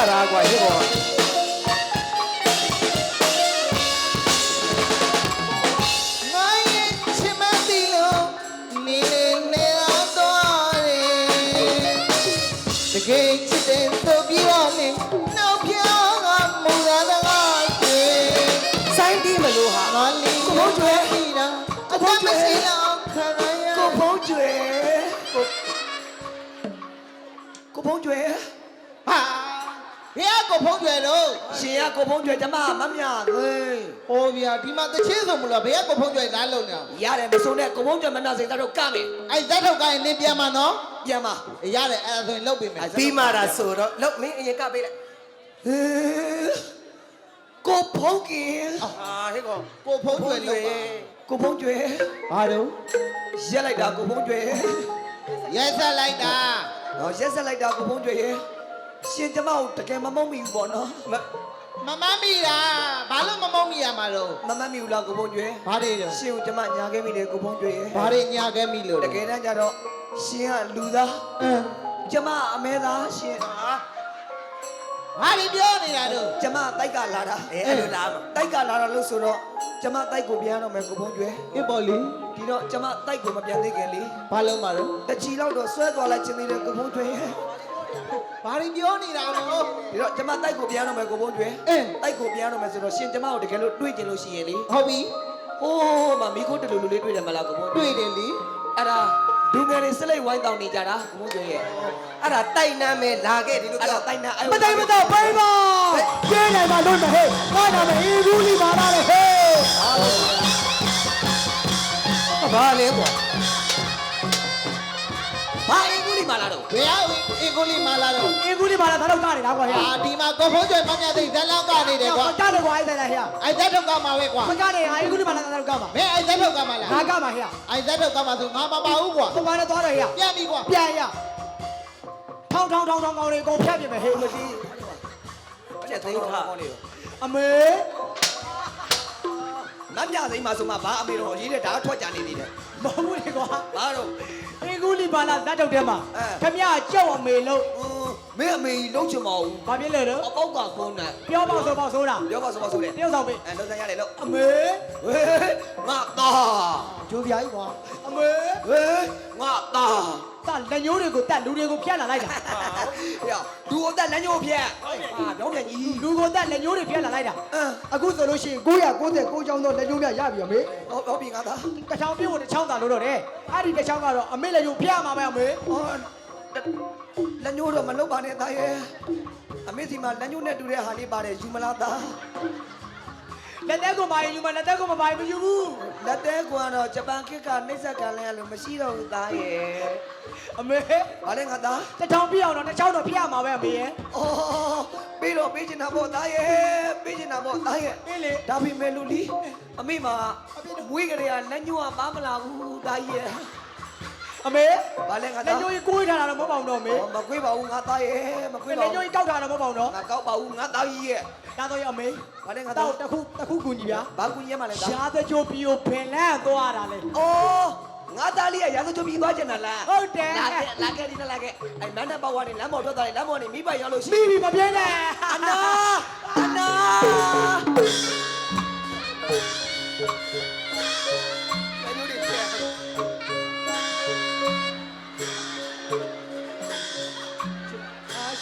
တာကွာဟေ့ကောတကယ်ချစ်တဲ့သူပြရလေနောက်ပြောင်းကမူလာတဲ့ငါကျေစိုင်းတီးမလို့ဟာ ငါလေးကိုဖုံးကျွဲနေတာအသက်မရှိတော့ခရရ ကိုဖုံးကျွဲကိုဖုံးကျွဲဟာဘယ်ကကိုဖုံးကျွဲတော့ရှင်ကကိုဖုံးကျွဲကျမမမြသေး ဟိုဗျာဒီမှာတချင်းဆိုမလို့ဘယ်ကကိုဖုံးကျွဲလားလုံးနေရတယ်မစုံနဲ့ကိုဖုံးကျွဲမနှစိန်တော့ကမယ်အဲ့ဇက်ထုတ်ကိုင်းနင်းပြန်မှာနော်ပြန်ပါရတယ်အဲ့ဒါဆိုရင်လုတ်ပေးမယ်ပြီးမှတာဆိုတော့လုတ်မင်းအရင်ကပေးလိုက်ကိုဖုံးကင်ဟာဟဲ့ကောကိုဖုံးကျွဲလုတ်ပါကိုဖုံးကျွဲဘာတော့ရက်လိုက်တာကိုဖုံးကျွဲရက်ဆက်လိုက်တာရက်ဆက်လိုက်တာကိုဖုံးကျွဲရဲ့ရှင်ကျမကိုတကယ်မမုံမိဘူးပေါ့နော်မမမိတာဘာလို့မမုံမိရမှာတော့မမမိဘူးလားကိုဖုံးကျွဲဘာတွေတော့ရှင်ကိုကျမညာခဲ့မိတယ်ကိုဖုံးကျွဲရဲ့ဘာတွေညာခဲ့မိလို့တကယ်တမ်းကျတော့ရှင်ကလူသားကျမအမဲသားရှင်ဘာတွေပြောနေတာတော့ကျမတိုက်ကလာတာအဲ့လိုလာတိုက်ကလာတာလို့ဆိုတော့ကျမတိုက်ကိုပြန်တော့မယ်ကိုဖုံးကျွဲအေးပေါ်လီဒီတော့ကျမတိုက်ကိုမပြန်သေးခင်လေဘာလုံးမှာတော့တချီလောက်တော့ဆွဲသွားလိုက်ခြင်းသေးတယ်ကိုဖုံးကျွဲရဲ့ဘာတွေပြောနေတာတော့ဒီတော့ကျမတိုက်ကိုပြန်တော့မယ်ကိုဖုံးကျွဲတိုက်ကိုပြန်တော့မယ်ဆိုတော့ရှင်ကျမကိုတကယ်လို့တွေးကြလို့ရှိရင်လေဟုတ်ပြီဟိုးမမီးခိုးတလူလူလေးတွေးတယ်မလားကိုဖုံးတွေးတယ်လေအဲ့ဒါဒူငယ်တွေစလိတ်ဝိုင်းတောင်းနေကြတာကိုဖုံးကျွဲရဲ့အဲ့ဒါတိုက်နမ်းမယ်လာခဲ့ဒီလိုပြောတိုက်နမ်းမတိုင်မတော့ဘိုင်းပါကျင်းနိုင်မှာလို့မဟဲ့ဘာနာမအေးဘူးလီမာလာလေဟဲ့ဘာလဲကွာဘာအင်္ဂုလိမာလာတော့ဘယ်အင်္ဂုလိမာလာတော့အင်္ဂုလိမာလာတော့ကနေလားကွာဟဲ့ဒီမှာကိုဖုံးကျွဲမမြတ်သိဇက်လောက်ကနေတယ်ကွာကြားတယ်ကွာအဲ့ဒါဟဲ့အဲ့ဇက်ထုတ်ကမှာပဲကွာမကြနဲ့အင်္ဂုလိမာလာတော့ကမှာဘယ်အဲ့ဇက်ထုတ်ကမှာလားငါကမှာဟဲ့အဲ့ဇက်ထုတ်ကမှာဆိုငါမပါဘူးကွာဟိုမှာလည်းသွားတယ်ဟဲ့ပြန်ပြီကွာပြန်ရထောင်းကောင်းတွေအကုန်ဖြတ်ပြမယ်ဟဲ့မကြီးချက်သိမ်းထားအမေမပြသိမ်းမှာဆိုမှဘာအမေတော့ရေးတဲ့ဒါထွက်ကြနေသေးတယ်မဟုတ်ဘူးကွာဘာတော့အင်္ဂုလိမာလာဇတ်ထုတ်ထဲမှာခမရကြောက်အမေလို့မင်းအမေလုံးချင်မအောင်ဘာဖြစ်လဲတော့အပေါက်ကခုံးနဲ့ပြောပေါ့ဆိုတာပြောပါဆိုတယ်တယောက်ဆောင်ပေးလုံးစမ်းရတယ်လို့အမေဝေးငါသားကျိုးပြားကြီးကွာအမေဝေးငါသားလက်ညိုးတွေကိုတက်လူတွေကိုဖြတ်လာလိုက်တာဟေ့လူကိုတက်လက်ညိုးဖြတ်ပြောင်းပြန်ကြီးလူကိုတက်လက်ညိုးတွေဖြတ်လာလိုက်တာအခုဆိုလို့ရှိရင်996ကျောင်းတော့လက်ညိုးပြရပြီအမေဟုတ်ပြီငါသားတစ်ချောင်းပြည့်ဖို့တစ်ချောင်းသာလို့တော့တယ်အဲ့ဒီတစ်ချောင်းကတော့အမေလက်ညိုးဖြတ်မှာပဲအမေလက်ညိုးတော့မလုပ်ပါနဲ့သားရဲ့အမေစီမှာလက်ညိုးနဲ့တူတဲ့ဟာလေးပါတယ်ယူမလားသားလက်သေးကိုမယူမလက်သေးကိုမပါဘူးယူဘူးလက်သေးကတော့ဂျပန်ခေတ်ကနှိမ့်ဆက်ကန်လဲလို့မရှိတော့ဘူးသားရဲ့အမေဘာလဲငါသားတစ်ချောင်းပြအောင်တော့တစ်ချောင်းတော့ပြရမှာပဲအမေရဲ့အော်ပြီးတော့ပေးချင်တာပေါ့သားရဲ့ပေးချင်တာပေါ့သားရဲ့ပေးလေဒါပေမဲ့လူလီအမေမှာမွေးကြရလက်ညိုးကပါမလာဘူးသားရဲ့အမေဘာလဲငါသားလက်ညိုးကြီးကိုးထားတာတော့မပေါ့တော့မေမကွေးပါဘူးငါသားရဲ့မကွေးပါဘူးလက်ညိုးကြီးကောက်ထားတာမပေါ့တော့ငါကောက်ပါဘူးငါသားကြီးရဲ့ဒါတော့ရအမေဘာလဲငါသားတခုကူညီဗျာဘာကူညီရမှာလဲသားရှားသချိုးပြီးကိုဖင်လန်းသွားတာလေအော်ငါသားလေးကရာဇချိုးပြီးသွားချင်တာလားဟုတ်တယ်လာခဲ့ဒီလာခဲ့အဲ့မန်းတဲ့ပေါ့ကနေလမ်းပေါ်ထွက်သွားတယ်လမ်းပေါ်နေမိပိုင်ရောက်လို့ရှိပြီမပြင်းနဲ့အနာ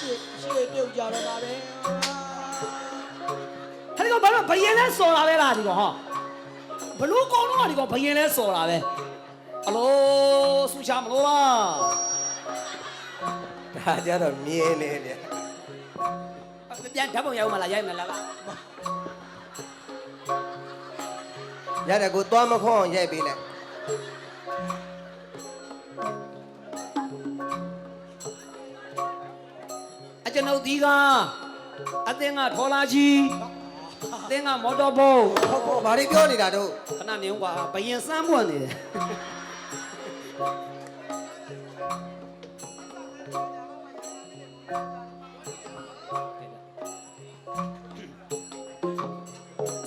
ရှေ့ပြုတ်ကြတော့ပါပဲဟဲ့ဒီကောင်ဘာလို့ဘယင်လဲစော်တာပဲလားဒီကောင်ဟာဘလို့ကောင်းတော့ဒီကောင်ဘယင်လဲစော်တာပဲအလိုဆူချမလို့လားဒါကြတော့မြင်းနေတယ်ပြန်ဓာတ်ပုံရအောင်မလားရိုက်မလားရတယ်ကိုသွားမခေါအောင်ရိုက်ပေးလိုက်ကျွန်ုပ်ဒီကအသင်းကထော်လာကြီးအသင်းကမော်တော်ဘုံဟုတ်ဘာတွေပြောနေတာတို့ခဏနေဦးကွာဘယင်စမ်းပွင့်နေတယ်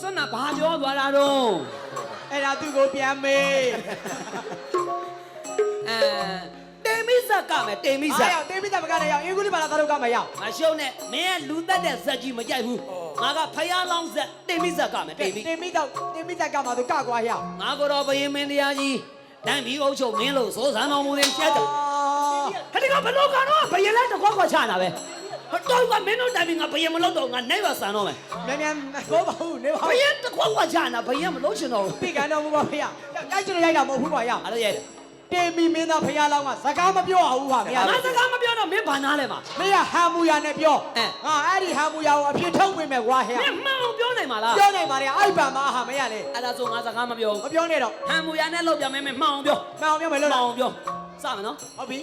စနဘာပြောသွားတာတော့အဲ့ဒါသူ့ကိုပြန်မေးတေမိစ ကမယ်တင်မိဆက် တင်းမိသားမကနေရအောင်အင်္ဂုလိမာလာသားတို့ကမရအောင် ငါရှုံးနဲ့မင်းကလူသက်တဲ့ဇက်ကြီးမကြိုက်ဘူးငါကဖယားလောင်းဇက်တင်မိဆက်ကမယ်တင်မိ တင်းမိသားကမှသူကကွာရအောင် ငါကတော့ဘယင်းမင်းတရားကြီးတန်ပြီးအုပ်ချုပ်မင်းလို့စိုးစံတော်မူရင်ပြတ်တယ်ခတိကဘလို့ကတော့ဘယင်းလက်တခွက်ခွက်ချတာပဲတော့ကမင်းတို့တိုင်ပြီးငါဘယင်းမလို့တော့ငါနိုင်ပါဆန်တော့မယ် မြန်ဘောပါဘူးနေပါ ဘယင်းတခွက်ခွက်ချတာဘယင်းမလို့ရှင်တော့ တိကန်တော်မူပါဖေရကြိုက်ချင်ရိုက်တာမဟုတ်ဘူးကွာရ အဲ့လိုရဲ တင်းမိမင်းသားဖယားလောင်းကစကားမပြောအောင်ဟာမရ ငါစကားမပြောတော့မင်းဘာနာလဲမှာ မင်းကဟန်မူယာနဲ့ပြောငါအဲ့ဒီဟန်မူယာကိုအဖြစ်ထုတ်ပေးမယ်ကွာဟဲ့ မင်းမှန်အောင်ပြောနိုင်မှာလား ပြောနိုင်ပါလေအိုက်ပါမဟာမရလေ အဲ့ဒါဆိုငါစကားမပြော မပြောနဲ့တော့ ဟန်မူရနဲ့လောက်ပြမင်းမှန်အောင်ပြော မအောင်ပြောမယ်လို့ မှန် လား အောင်ပြောစမယ်နော် ဟုတ်ပြီ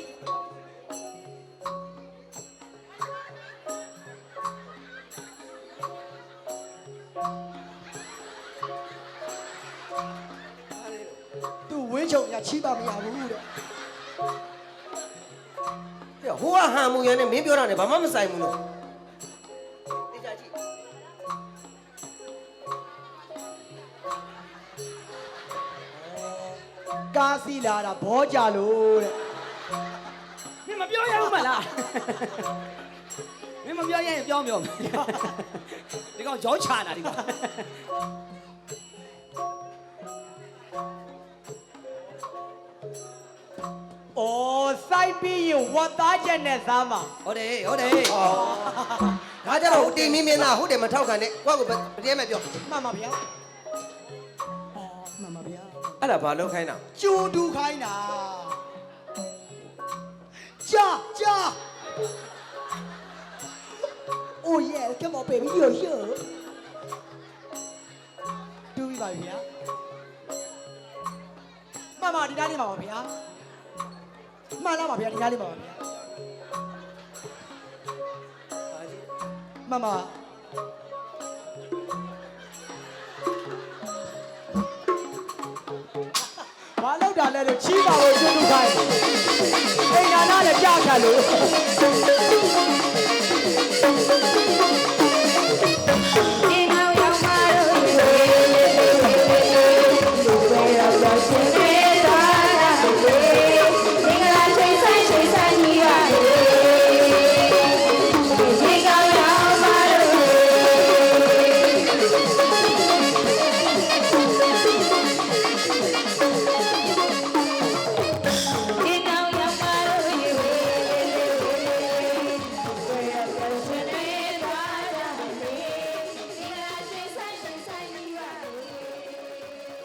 သူဝင်းချုံရချိပါမရဘူးတဲ့ ဟိုကဟန်မူရနဲ့မင်းပြောတာနဲ့ဘာမှမဆိုင်ဘူးလို့တေချာကြည့် ကားစီလာတာဘောကြလို့တဲ့ မင်းမပြောရဘူးမလားမင်းမပြောရရင်ပြောမယ်ဒီကောင်ကြောချတာဒီကောင် အော်စိုက်ပြီးရင်ဝတ်သားချက်နဲ့စားမှာ ဟုတ်တယ်ဒါကြတော့တင်မင်းမင်းသားဟုတ်တယ်မထောက်ခံနဲ့ကိုယ့်ကိုပြဲမဲ့ပြော မှန်ပါဗျာမှန်ပါဗျာ အဲ့ဒါဘာလုပ်ခိုင်းတာ ကျိုးတူခိုင်းတာကြာOh yeah, come on baby, yo yo. တူပြီပါဗျာမမဒီနားလေးပါပါဗျာမှန်လားပါဗျာဒီနားလေးပါပါဗျာမမဘာလောက်တာလဲလို့ချီးပါလို့ကျွတ်တူခိုင်းအိမ်နာနာလည်းပြခတ်လို့